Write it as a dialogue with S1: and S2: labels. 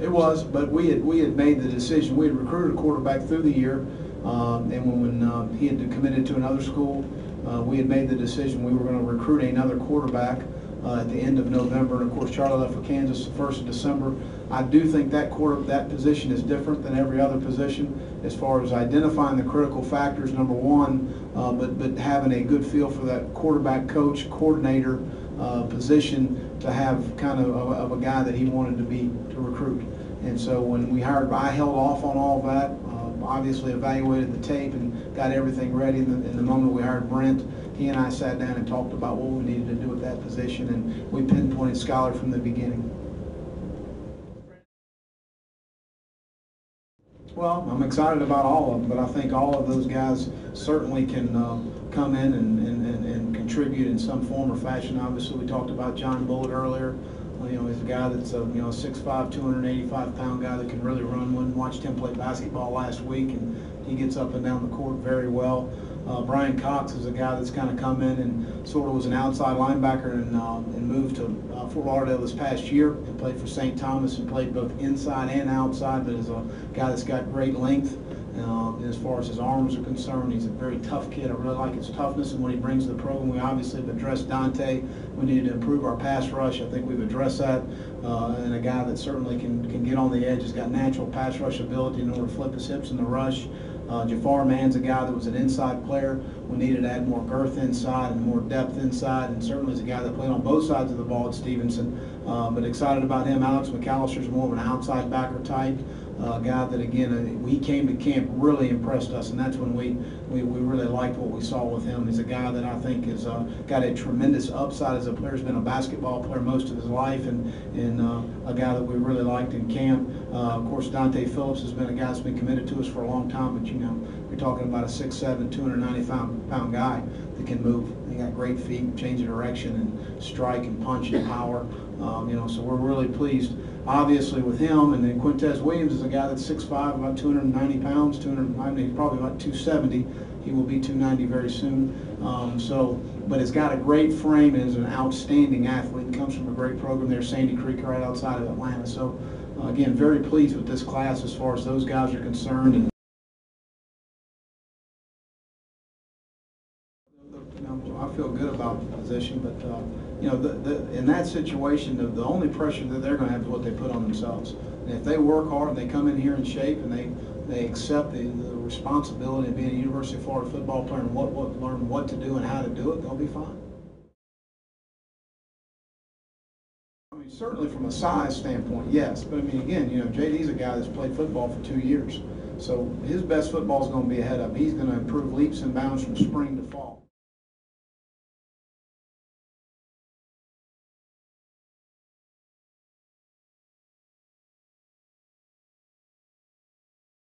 S1: It was, but we had made the decision. We had recruited a quarterback through the year, and when he had committed to another school, we had made the decision we were going to recruit another quarterback at the end of November. And of course, Charlie left for Kansas the 1st of December. I do think that position is different than every other position as far as identifying the critical factors, number one, but having a good feel for that quarterback coach, coordinator position to have kind of a guy that he wanted to recruit. And so when we hired, I held off on all of that, obviously evaluated the tape and got everything ready. In the moment we hired Brent, he and I sat down and talked about what we needed to do with that position, and we pinpointed Scholar from the beginning. Well, I'm excited about all of them, but I think all of those guys certainly can come in and contribute in some form or fashion. Obviously, we talked about John Bullitt earlier. You know, he's a guy that's a 6'5", 285-pound guy that can really run. One watched him play basketball last week, and he gets up and down the court very well. Brian Cox is a guy that's kind of come in and sort of was an outside linebacker and moved to Fort Lauderdale this past year and played for St. Thomas and played both inside and outside, but is a guy that's got great length. As far as his arms are concerned, he's a very tough kid. I really like his toughness and what he brings to the program. We obviously have addressed Dante. We needed to improve our pass rush. I think we've addressed that. And a guy that certainly can get on the edge. He's got natural pass rush ability in order to flip his hips in the rush. Jafar Mann's a guy that was an inside player. We needed to add more girth inside and more depth inside, and certainly is a guy that played on both sides of the ball at Stevenson. But excited about him. Alex McAllister's more of an outside backer type. Guy that, again, he came to camp, really impressed us, and that's when we really liked what we saw with him. He's a guy that I think has got a tremendous upside as a player. He's been a basketball player most of his life, and a guy that we really liked in camp. Of course, Dante Phillips has been a guy that's been committed to us for a long time, but you're talking about a 6'7", 290-pound guy that can move. He got great feet, change of direction, and strike and punch and power. So we're really pleased, obviously, with him. And then Quintez Williams is a guy that's 6'5", about 290 pounds, he's probably about 270. He will be 290 very soon. But has got a great frame and is an outstanding athlete and comes from a great program there, Sandy Creek, right outside of Atlanta. So, again, very pleased with this class as far as those guys are concerned. And I feel good about the position, but in that situation, the only pressure that they're going to have is what they put on themselves. And if they work hard and they come in here in shape and they accept the responsibility of being a University of Florida football player and learn what to do and how to do it, they'll be fine. I mean, certainly from a size standpoint, yes. But I mean, again, JD's a guy that's played football for 2 years, so his best football is going to be ahead of him. He's going to improve leaps and bounds from spring to fall.